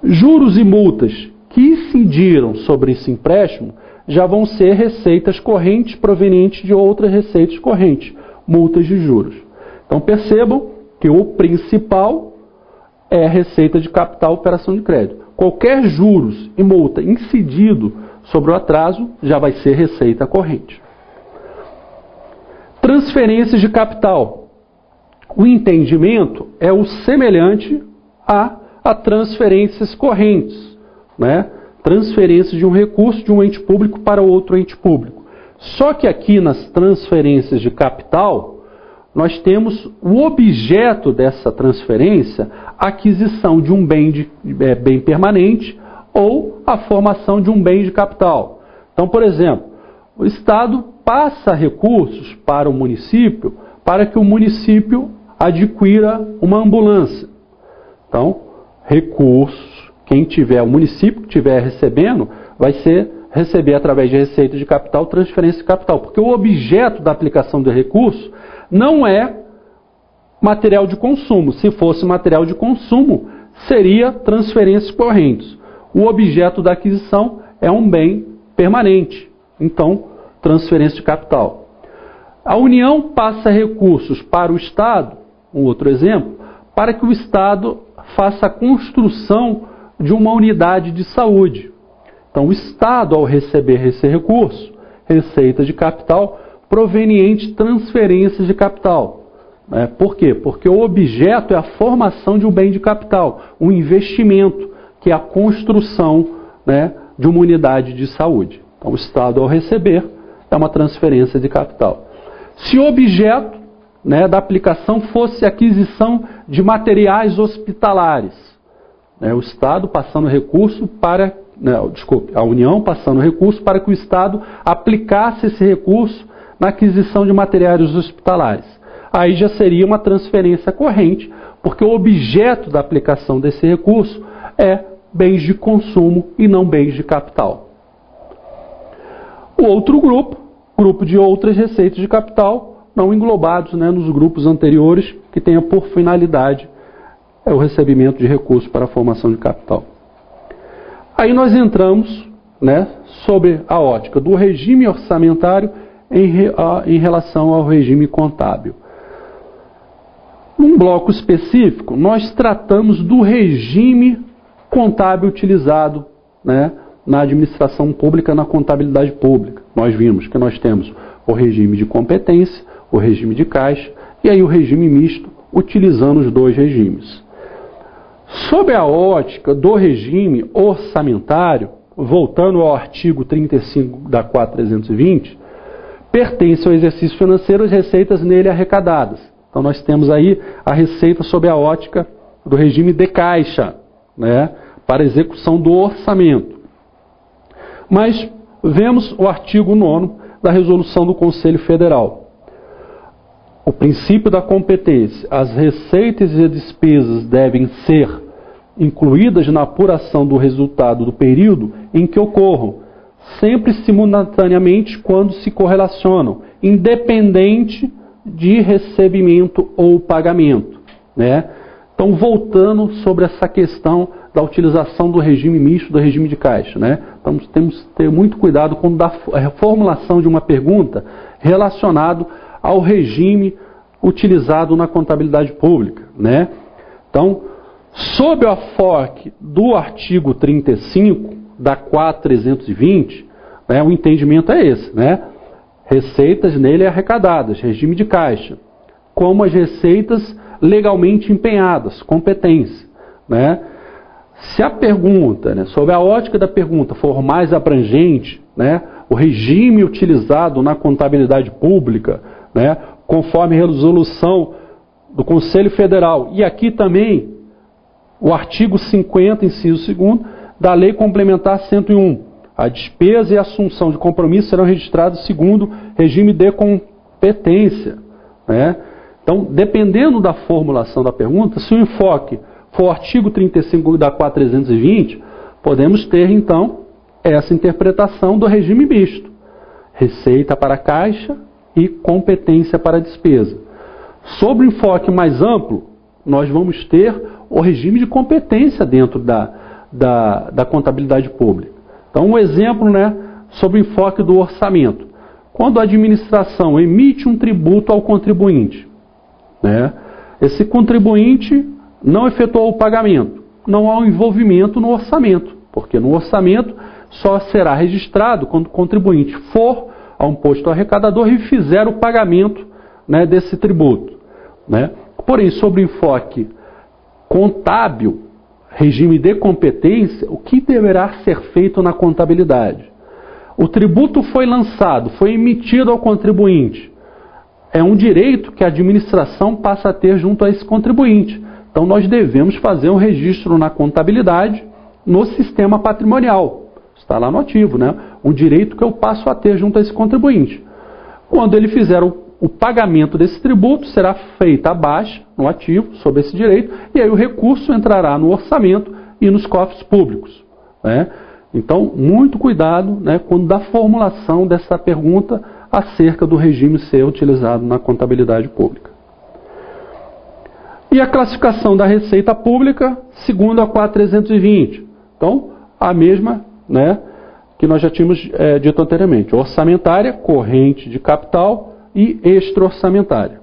Juros e multas que incidiram sobre esse empréstimo já vão ser receitas correntes provenientes de outras receitas correntes, multas de juros. Então percebam que o principal é a receita de capital operação de crédito. Qualquer juros e multa incidido sobre o atraso já vai ser receita corrente. Transferências de capital. O entendimento é o semelhante a transferências correntes, né? Transferência de um recurso de um ente público para outro ente público. Só que aqui nas transferências de capital, nós temos o objeto dessa transferência, a aquisição de um bem permanente ou a formação de um bem de capital. Então, por exemplo, o Estado passa recursos para o município para que o município adquira uma ambulância. Então, recursos, quem tiver, o município que estiver recebendo, vai receber através de receita de capital, transferência de capital. Porque o objeto da aplicação de recurso não é material de consumo. Se fosse material de consumo, seria transferências correntes. O objeto da aquisição é um bem permanente. Então, transferência de capital. A União passa recursos para o Estado, um outro exemplo, para que o Estado faça a construção de uma unidade de saúde. Então, o Estado, ao receber esse recurso, receita de capital, proveniente de transferências de capital. Por quê? Porque o objeto é a formação de um bem de capital, um investimento, que é a construção, de uma unidade de saúde. Então, o Estado, ao receber, é uma transferência de capital. Se o objeto da aplicação fosse aquisição de materiais hospitalares, o Estado passando recurso para, a União passando recurso para que o Estado aplicasse esse recurso na aquisição de materiais hospitalares. Aí já seria uma transferência corrente, porque o objeto da aplicação desse recurso é bens de consumo e não bens de capital. O outro grupo de outras receitas de capital, não englobados nos grupos anteriores, que tenha por finalidade o recebimento de recursos para a formação de capital. Aí nós entramos sobre a ótica do regime orçamentário em relação ao regime contábil. Num bloco específico, nós tratamos do regime contábil utilizado na administração pública, na contabilidade pública. Nós vimos que nós temos o regime de competência, o regime de caixa e aí o regime misto, utilizando os dois regimes. Sob a ótica do regime orçamentário, voltando ao artigo 35 da 4320, pertence ao exercício financeiro as receitas nele arrecadadas. Então nós temos aí a receita sob a ótica do regime de caixa, para execução do orçamento. Mas vemos o artigo 9º da resolução do Conselho Federal. O princípio da competência. As receitas e despesas devem ser incluídas na apuração do resultado do período em que ocorram, sempre simultaneamente quando se correlacionam, independente de recebimento ou pagamento. Então, voltando sobre essa questão da utilização do regime misto, do regime de caixa. Então, temos que ter muito cuidado quando dá a formulação de uma pergunta relacionado ao regime utilizado na contabilidade pública. Então, sob o aforque do artigo 35 da 4320, o entendimento é esse, receitas nele arrecadadas, regime de caixa, como as receitas legalmente empenhadas, competência. Se a pergunta, sob a ótica da pergunta, for mais abrangente, o regime utilizado na contabilidade pública, conforme a resolução do Conselho Federal, e aqui também o artigo 50, inciso 2º, da Lei Complementar 101. A despesa e a assunção de compromisso serão registrados segundo regime de competência, né? Então, dependendo da formulação da pergunta, se o enfoque for o artigo 35 da 4320, podemos ter, então, essa interpretação do regime misto. Receita para a caixa e competência para a despesa. Sobre o enfoque mais amplo, nós vamos ter o regime de competência dentro da contabilidade pública. Então, um exemplo, né, sobre o enfoque do orçamento. Quando a administração emite um tributo ao contribuinte, né, esse contribuinte não efetuou o pagamento, não há um envolvimento no orçamento, porque no orçamento só será registrado quando o contribuinte for a um posto arrecadador e fizer o pagamento, né, desse tributo, né? Porém, sobre o enfoque contábil, regime de competência, o que deverá ser feito na contabilidade? O tributo foi lançado, foi emitido ao contribuinte. É um direito que a administração passa a ter junto a esse contribuinte. Então, nós devemos fazer um registro na contabilidade no sistema patrimonial. Está lá no ativo, né? Um direito que eu passo a ter junto a esse contribuinte. Quando ele fizer o pagamento desse tributo, será feita a baixa no ativo sobre esse direito, e aí o recurso entrará no orçamento e nos cofres públicos, né? Então, muito cuidado, né, quando da formulação dessa pergunta acerca do regime ser utilizado na contabilidade pública. E a classificação da receita pública, segundo a 4320. Então, a mesma, né, que nós já tínhamos dito anteriormente. Orçamentária, corrente de capital e extra-orçamentária.